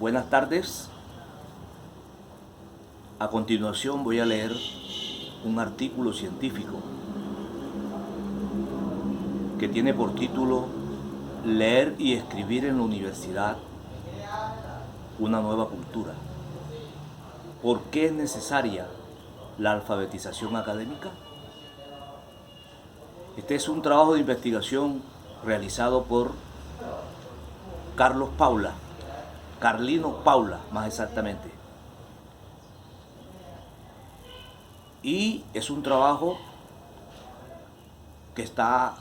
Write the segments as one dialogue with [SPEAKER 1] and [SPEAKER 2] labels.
[SPEAKER 1] Buenas tardes. A continuación voy a leer un artículo científico que tiene por título Leer y escribir en la universidad, una nueva cultura. ¿Por qué es necesaria la alfabetización académica? Este es un trabajo de investigación realizado por Carlino Paula, más exactamente. Y es un trabajo que está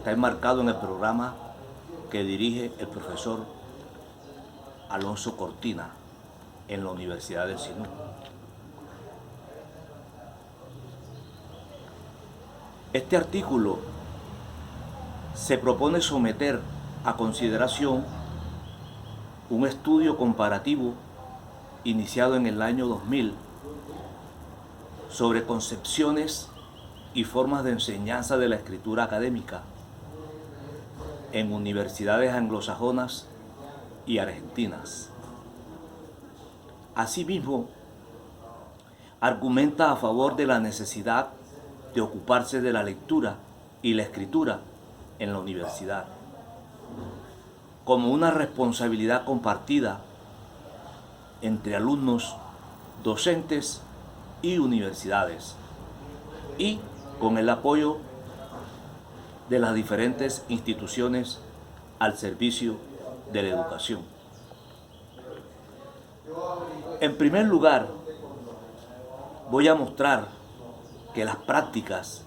[SPEAKER 1] enmarcado en el programa que dirige el profesor Alonso Cortina en la Universidad del Sinú. Este artículo se propone someter a consideración un estudio comparativo iniciado en el año 2000 sobre concepciones y formas de enseñanza de la escritura académica en universidades anglosajonas y argentinas. Asimismo, argumenta a favor de la necesidad de ocuparse de la lectura y la escritura en la universidad, como una responsabilidad compartida entre alumnos, docentes y universidades, y con el apoyo de las diferentes instituciones al servicio de la educación. En primer lugar, voy a mostrar que las prácticas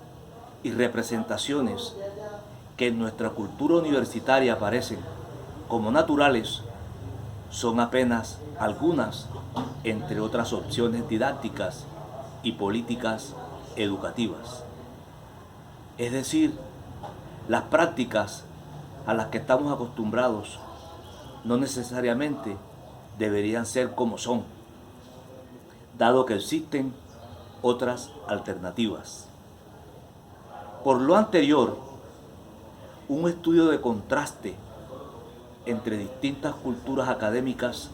[SPEAKER 1] y representaciones que en nuestra cultura universitaria aparecen como naturales son apenas algunas entre otras opciones didácticas y políticas educativas. Es decir, las prácticas a las que estamos acostumbrados no necesariamente deberían ser como son, dado que existen otras alternativas. Por lo anterior, un estudio de contraste entre distintas culturas académicas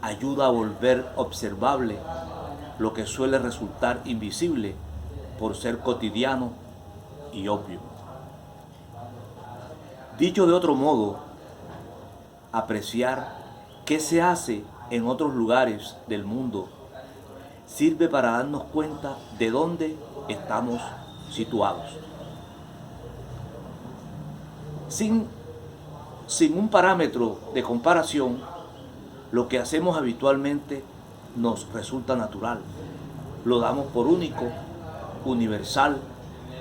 [SPEAKER 1] ayuda a volver observable lo que suele resultar invisible por ser cotidiano y obvio. Dicho de otro modo, apreciar qué se hace en otros lugares del mundo sirve para darnos cuenta de dónde estamos situados. Sin un parámetro de comparación, lo que hacemos habitualmente nos resulta natural. Lo damos por único, universal,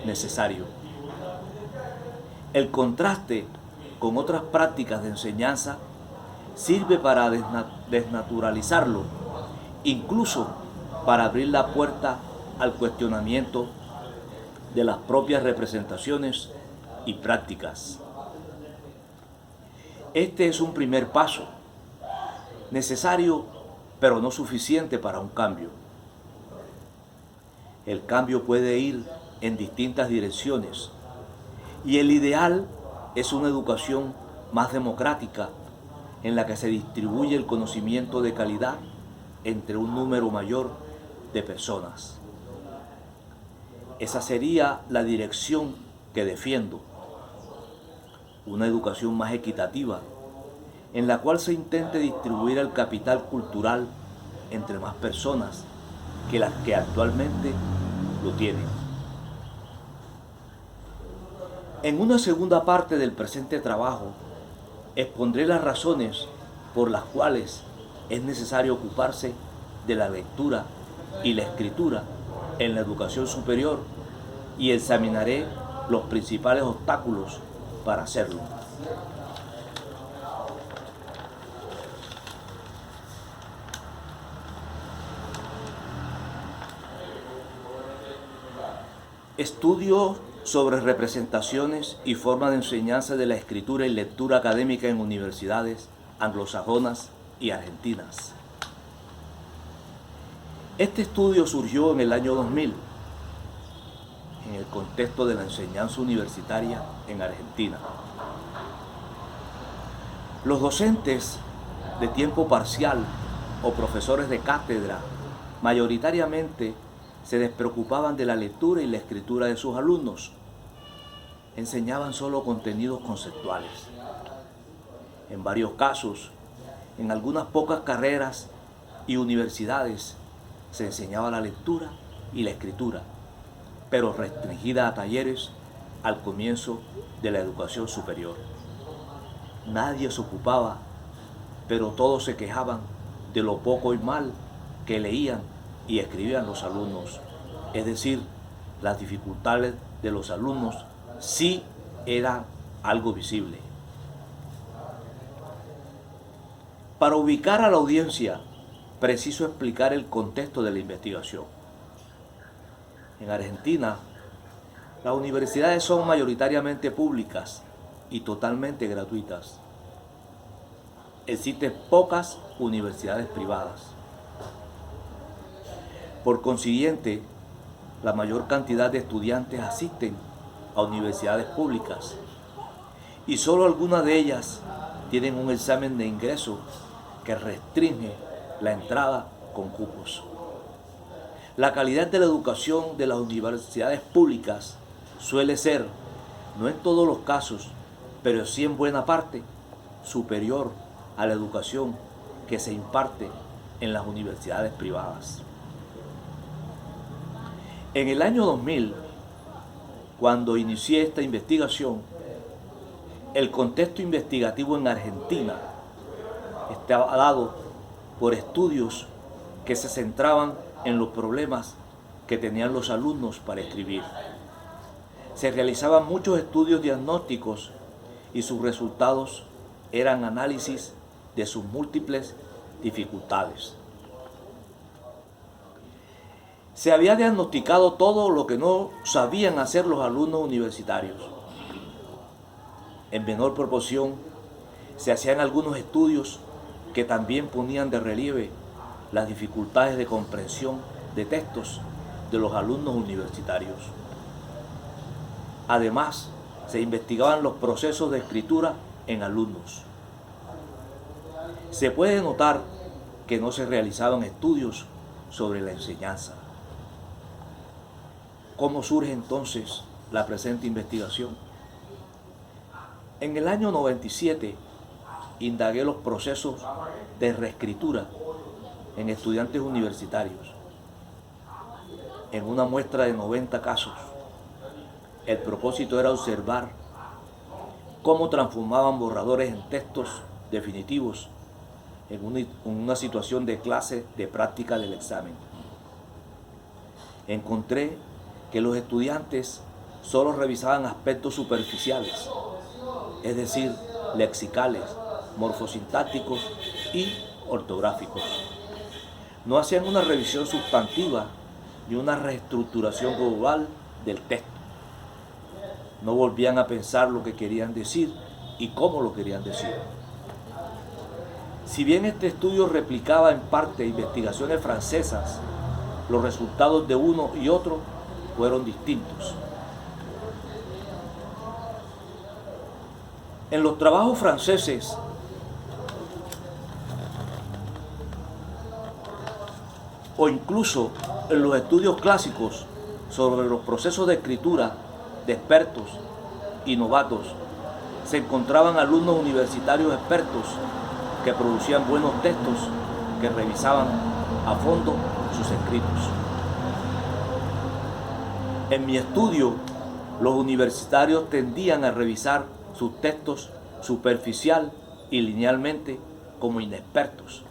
[SPEAKER 1] necesario. El contraste con otras prácticas de enseñanza sirve para desnaturalizarlo, incluso para abrir la puerta al cuestionamiento de las propias representaciones y prácticas. Este es un primer paso, necesario pero no suficiente para un cambio. El cambio puede ir en distintas direcciones y el ideal es una educación más democrática en la que se distribuye el conocimiento de calidad entre un número mayor de personas. Esa sería la dirección que defiendo. Una educación más equitativa, en la cual se intente distribuir el capital cultural entre más personas que las que actualmente lo tienen. En una segunda parte del presente trabajo, expondré las razones por las cuales es necesario ocuparse de la lectura y la escritura en la educación superior y examinaré los principales obstáculos para hacerlo. Estudio sobre representaciones y formas de enseñanza de la escritura y lectura académica en universidades anglosajonas y argentinas. Este estudio surgió en el año 2000 en el contexto de la enseñanza universitaria en Argentina. Los docentes de tiempo parcial o profesores de cátedra mayoritariamente se despreocupaban de la lectura y la escritura de sus alumnos. Enseñaban solo contenidos conceptuales. En varios casos, en algunas pocas carreras y universidades, se enseñaba la lectura y la escritura, pero restringida a talleres al comienzo de la educación superior. Nadie se ocupaba, pero todos se quejaban de lo poco y mal que leían y escribían los alumnos. Es decir, las dificultades de los alumnos sí eran algo visible. Para ubicar a la audiencia, preciso explicar el contexto de la investigación. En Argentina, las universidades son mayoritariamente públicas y totalmente gratuitas. Existen pocas universidades privadas. Por consiguiente, la mayor cantidad de estudiantes asisten a universidades públicas y solo algunas de ellas tienen un examen de ingreso que restringe la entrada con cupos. La calidad de la educación de las universidades públicas suele ser, no en todos los casos, pero sí en buena parte, superior a la educación que se imparte en las universidades privadas. En el año 2000, cuando inicié esta investigación, el contexto investigativo en Argentina estaba dado por estudios que se centraban en los problemas que tenían los alumnos para escribir. Se realizaban muchos estudios diagnósticos y sus resultados eran análisis de sus múltiples dificultades. Se había diagnosticado todo lo que no sabían hacer los alumnos universitarios. En menor proporción, se hacían algunos estudios que también ponían de relieve las dificultades de comprensión de textos de los alumnos universitarios. Además, se investigaban los procesos de escritura en alumnos. Se puede notar que no se realizaban estudios sobre la enseñanza. ¿Cómo surge entonces la presente investigación? En el año 97 indagué los procesos de reescritura en estudiantes universitarios. En una muestra de 90 casos, el propósito era observar cómo transformaban borradores en textos definitivos en una situación de clase de práctica del examen. Encontré que los estudiantes solo revisaban aspectos superficiales, es decir, lexicales, morfosintácticos y ortográficos. No hacían una revisión sustantiva ni una reestructuración global del texto. No volvían a pensar lo que querían decir y cómo lo querían decir. Si bien este estudio replicaba en parte investigaciones francesas, los resultados de uno y otro fueron distintos. En los trabajos franceses, o incluso en los estudios clásicos sobre los procesos de escritura de expertos y novatos, se encontraban alumnos universitarios expertos que producían buenos textos que revisaban a fondo sus escritos. En mi estudio, los universitarios tendían a revisar sus textos superficial y linealmente como inexpertos,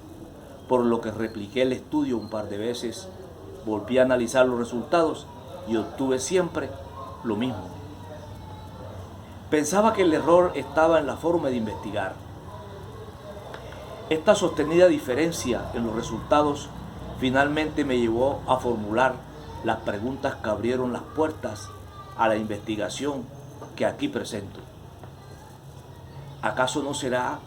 [SPEAKER 1] por lo que repliqué el estudio un par de veces, volví a analizar los resultados y obtuve siempre lo mismo. Pensaba que el error estaba en la forma de investigar. Esta sostenida diferencia en los resultados finalmente me llevó a formular las preguntas que abrieron las puertas a la investigación que aquí presento. ¿Acaso no será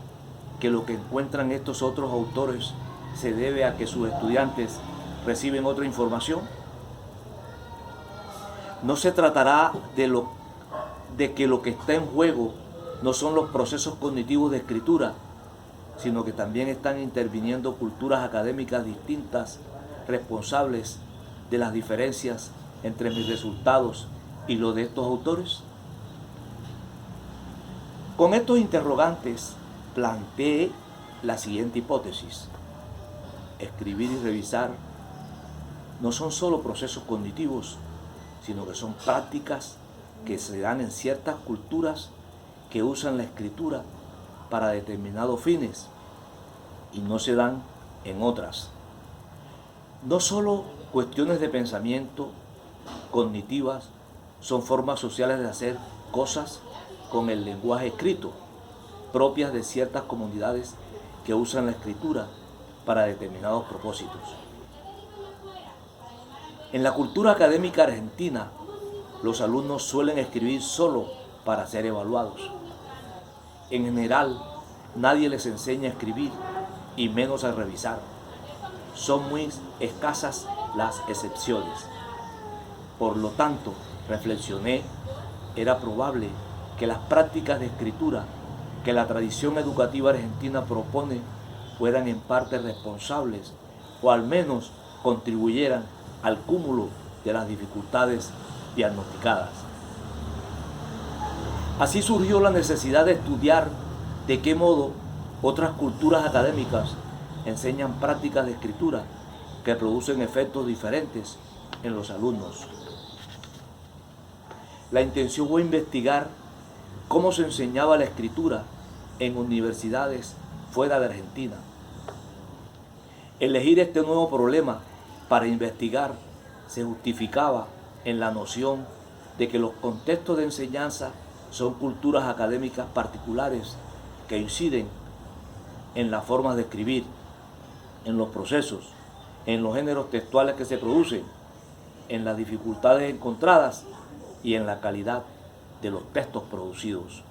[SPEAKER 1] que lo que encuentran estos otros autores se debe a que sus estudiantes reciben otra información? ¿No se tratará de que lo que está en juego no son los procesos cognitivos de escritura, sino que también están interviniendo culturas académicas distintas, responsables de las diferencias entre mis resultados y los de estos autores? Con estos interrogantes planteé la siguiente hipótesis. Escribir y revisar no son solo procesos cognitivos, sino que son prácticas que se dan en ciertas culturas que usan la escritura para determinados fines y no se dan en otras. No solo cuestiones de pensamiento cognitivas son formas sociales de hacer cosas con el lenguaje escrito, propias de ciertas comunidades que usan la escritura para determinados propósitos. En la cultura académica argentina, los alumnos suelen escribir solo para ser evaluados. En general, nadie les enseña a escribir y menos a revisar. Son muy escasas las excepciones. Por lo tanto, reflexioné, era probable que las prácticas de escritura que la tradición educativa argentina propone fueran en parte responsables o al menos contribuyeran al cúmulo de las dificultades diagnosticadas. Así surgió la necesidad de estudiar de qué modo otras culturas académicas enseñan prácticas de escritura que producen efectos diferentes en los alumnos. La intención fue investigar cómo se enseñaba la escritura en universidades fuera de Argentina. Elegir este nuevo problema para investigar se justificaba en la noción de que los contextos de enseñanza son culturas académicas particulares que inciden en las formas de escribir, en los procesos, en los géneros textuales que se producen, en las dificultades encontradas y en la calidad de los textos producidos.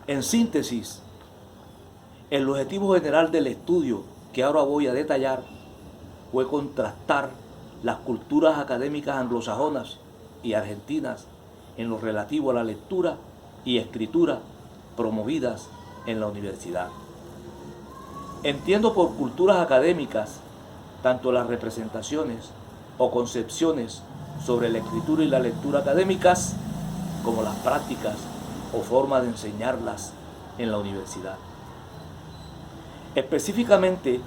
[SPEAKER 1] En síntesis, el objetivo general del estudio que ahora voy a detallar fue contrastar las culturas académicas anglosajonas y argentinas en lo relativo a la lectura y escritura promovidas en la universidad. Entiendo por culturas académicas tanto las representaciones o concepciones sobre la escritura y la lectura académicas como las prácticas o formas de enseñarlas en la universidad. Específicamente,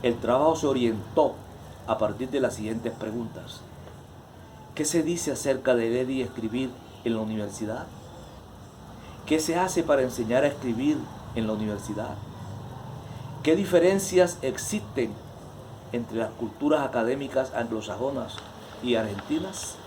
[SPEAKER 1] el trabajo se orientó a partir de las siguientes preguntas. ¿Qué se dice acerca de leer y escribir en la universidad? ¿Qué se hace para enseñar a escribir en la universidad? ¿Qué diferencias existen entre las culturas académicas anglosajonas y argentinas?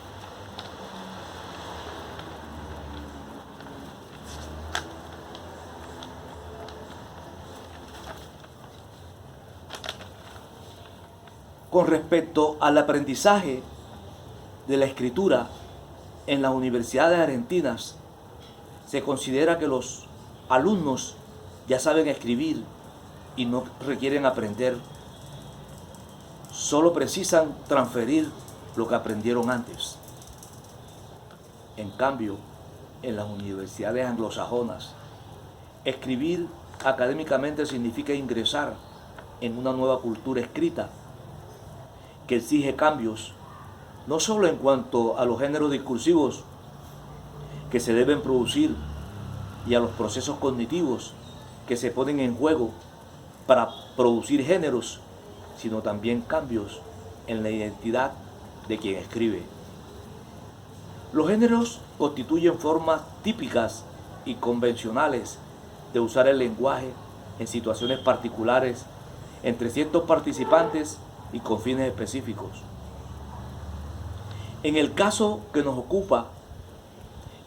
[SPEAKER 1] Con respecto al aprendizaje de la escritura en las universidades argentinas, se considera que los alumnos ya saben escribir y no requieren aprender, solo precisan transferir lo que aprendieron antes. En cambio, en las universidades anglosajonas, escribir académicamente significa ingresar en una nueva cultura escrita que exige cambios, no solo en cuanto a los géneros discursivos que se deben producir y a los procesos cognitivos que se ponen en juego para producir géneros, sino también cambios en la identidad de quien escribe. Los géneros constituyen formas típicas y convencionales de usar el lenguaje en situaciones particulares entre ciertos participantes y con fines específicos. En el caso que nos ocupa,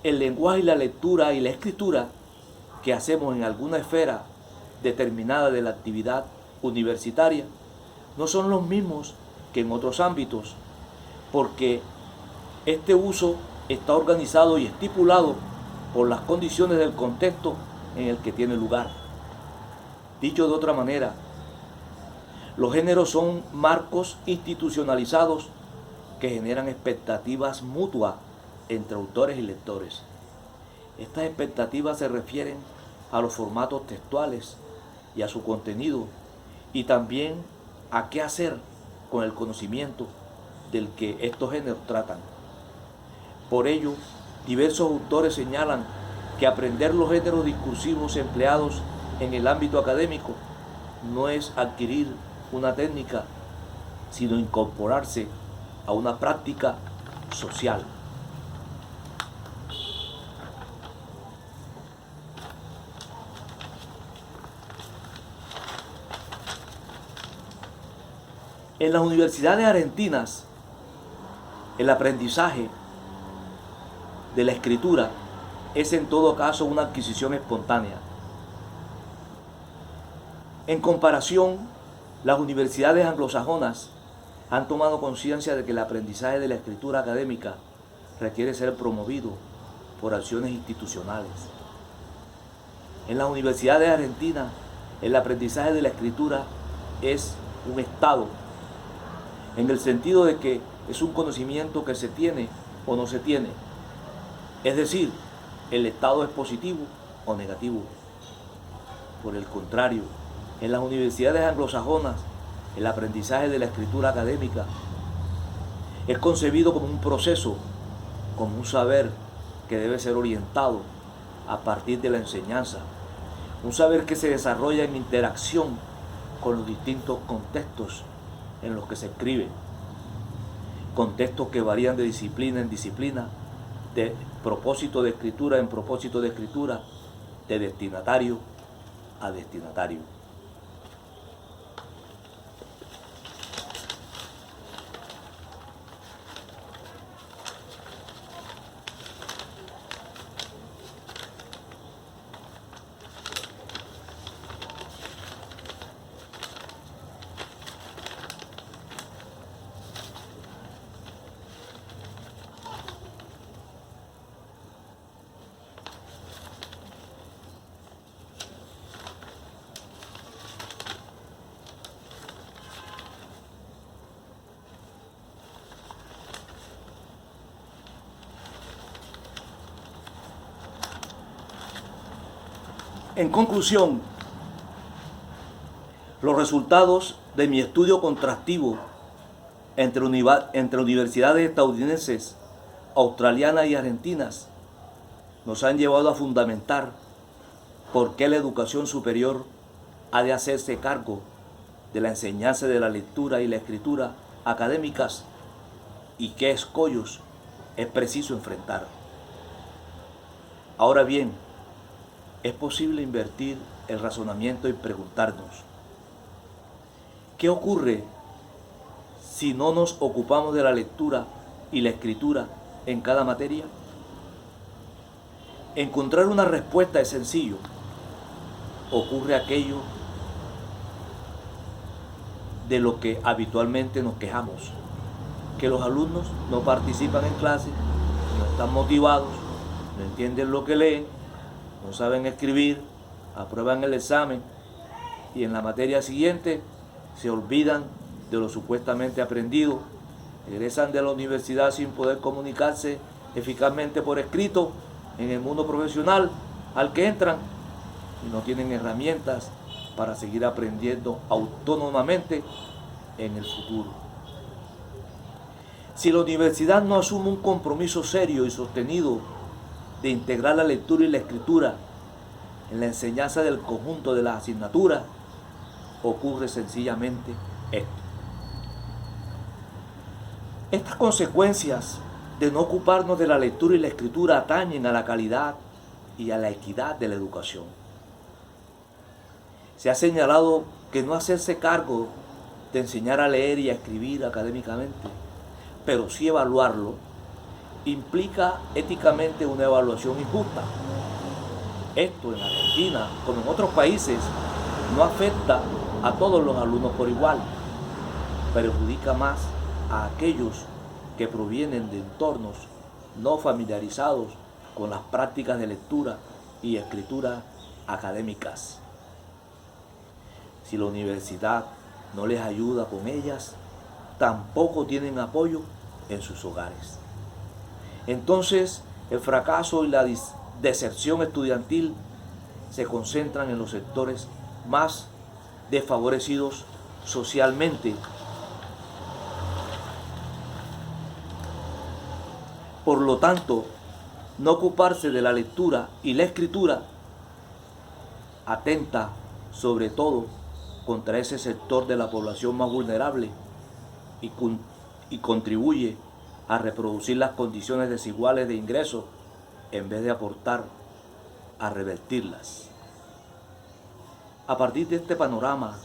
[SPEAKER 1] el lenguaje y la lectura y la escritura que hacemos en alguna esfera determinada de la actividad universitaria no son los mismos que en otros ámbitos, porque este uso está organizado y estipulado por las condiciones del contexto en el que tiene lugar. Dicho de otra manera, los géneros son marcos institucionalizados que generan expectativas mutuas entre autores y lectores. Estas expectativas se refieren a los formatos textuales y a su contenido, y también a qué hacer con el conocimiento del que estos géneros tratan. Por ello, diversos autores señalan que aprender los géneros discursivos empleados en el ámbito académico no es adquirir una técnica, sino incorporarse a una práctica social. En las universidades argentinas, el aprendizaje de la escritura es en todo caso una adquisición espontánea. En comparación, las universidades anglosajonas han tomado conciencia de que el aprendizaje de la escritura académica requiere ser promovido por acciones institucionales. En las universidades argentinas, el aprendizaje de la escritura es un estado, en el sentido de que es un conocimiento que se tiene o no se tiene. Es decir, el estado es positivo o negativo. Por el contrario, en las universidades anglosajonas, el aprendizaje de la escritura académica es concebido como un proceso, como un saber que debe ser orientado a partir de la enseñanza, un saber que se desarrolla en interacción con los distintos contextos en los que se escribe, contextos que varían de disciplina en disciplina, de propósito de escritura en propósito de escritura, de destinatario a destinatario. En conclusión, los resultados de mi estudio contrastivo entre universidades estadounidenses, australianas y argentinas nos han llevado a fundamentar por qué la educación superior ha de hacerse cargo de la enseñanza de la lectura y la escritura académicas y qué escollos es preciso enfrentar. Ahora bien, es posible invertir el razonamiento y preguntarnos, ¿qué ocurre si no nos ocupamos de la lectura y la escritura en cada materia? Encontrar una respuesta es sencillo. Ocurre aquello de lo que habitualmente nos quejamos, que los alumnos no participan en clase, no están motivados, no entienden lo que leen, no saben escribir, aprueban el examen y en la materia siguiente se olvidan de lo supuestamente aprendido, egresan de la universidad sin poder comunicarse eficazmente por escrito en el mundo profesional al que entran y no tienen herramientas para seguir aprendiendo autónomamente en el futuro. Si la universidad no asume un compromiso serio y sostenido de integrar la lectura y la escritura en la enseñanza del conjunto de las asignaturas, ocurre sencillamente esto. Estas consecuencias de no ocuparnos de la lectura y la escritura atañen a la calidad y a la equidad de la educación. Se ha señalado que no hacerse cargo de enseñar a leer y a escribir académicamente, pero sí evaluarlo, implica éticamente una evaluación injusta. Esto en Argentina, como en otros países, no afecta a todos los alumnos por igual, perjudica más a aquellos que provienen de entornos no familiarizados con las prácticas de lectura y escritura académicas. Si la universidad no les ayuda con ellas, tampoco tienen apoyo en sus hogares. Entonces, el fracaso y la deserción estudiantil se concentran en los sectores más desfavorecidos socialmente. Por lo tanto, no ocuparse de la lectura y la escritura atenta sobre todo contra ese sector de la población más vulnerable y contribuye a reproducir las condiciones desiguales de ingresos en vez de aportar a revertirlas. A partir de este panorama,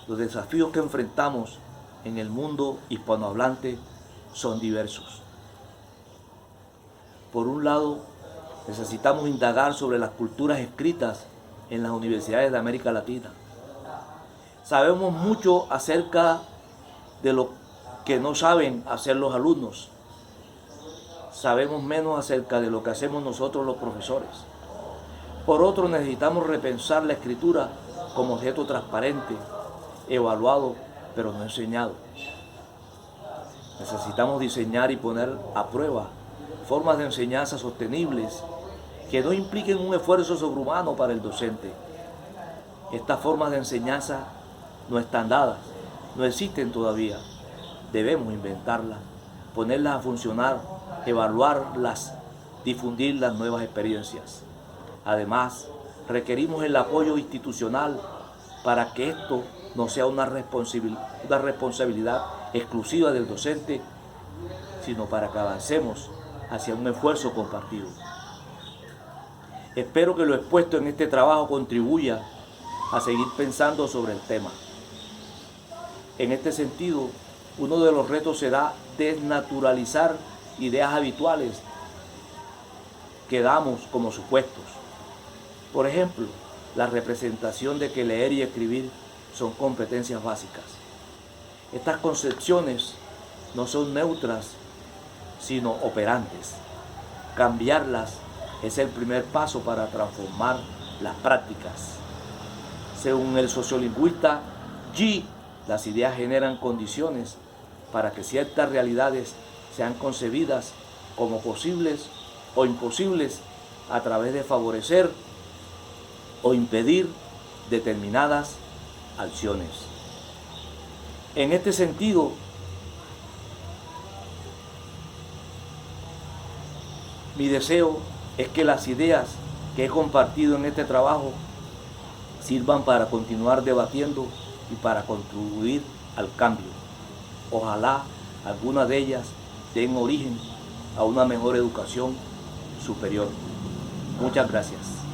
[SPEAKER 1] los desafíos que enfrentamos en el mundo hispanohablante son diversos. Por un lado, necesitamos indagar sobre las culturas escritas en las universidades de América Latina. Sabemos mucho acerca de lo que no saben hacer los alumnos. Sabemos menos acerca de lo que hacemos nosotros los profesores. Por otro, necesitamos repensar la escritura como objeto transparente, evaluado, pero no enseñado. Necesitamos diseñar y poner a prueba formas de enseñanza sostenibles que no impliquen un esfuerzo sobrehumano para el docente. Estas formas de enseñanza no están dadas, no existen todavía. Debemos inventarlas, ponerlas a funcionar, evaluarlas, difundir las nuevas experiencias. Además, requerimos el apoyo institucional para que esto no sea una responsabilidad exclusiva del docente, sino para que avancemos hacia un esfuerzo compartido. Espero que lo expuesto en este trabajo contribuya a seguir pensando sobre el tema. En este sentido, uno de los retos será desnaturalizar ideas habituales que damos como supuestos. Por ejemplo, la representación de que leer y escribir son competencias básicas. Estas concepciones no son neutras, sino operantes. Cambiarlas es el primer paso para transformar las prácticas. Según el sociolingüista G, las ideas generan condiciones para que ciertas realidades sean concebidas como posibles o imposibles a través de favorecer o impedir determinadas acciones. En este sentido, mi deseo es que las ideas que he compartido en este trabajo sirvan para continuar debatiendo y para contribuir al cambio. Ojalá algunas de ellas den origen a una mejor educación superior. Muchas gracias.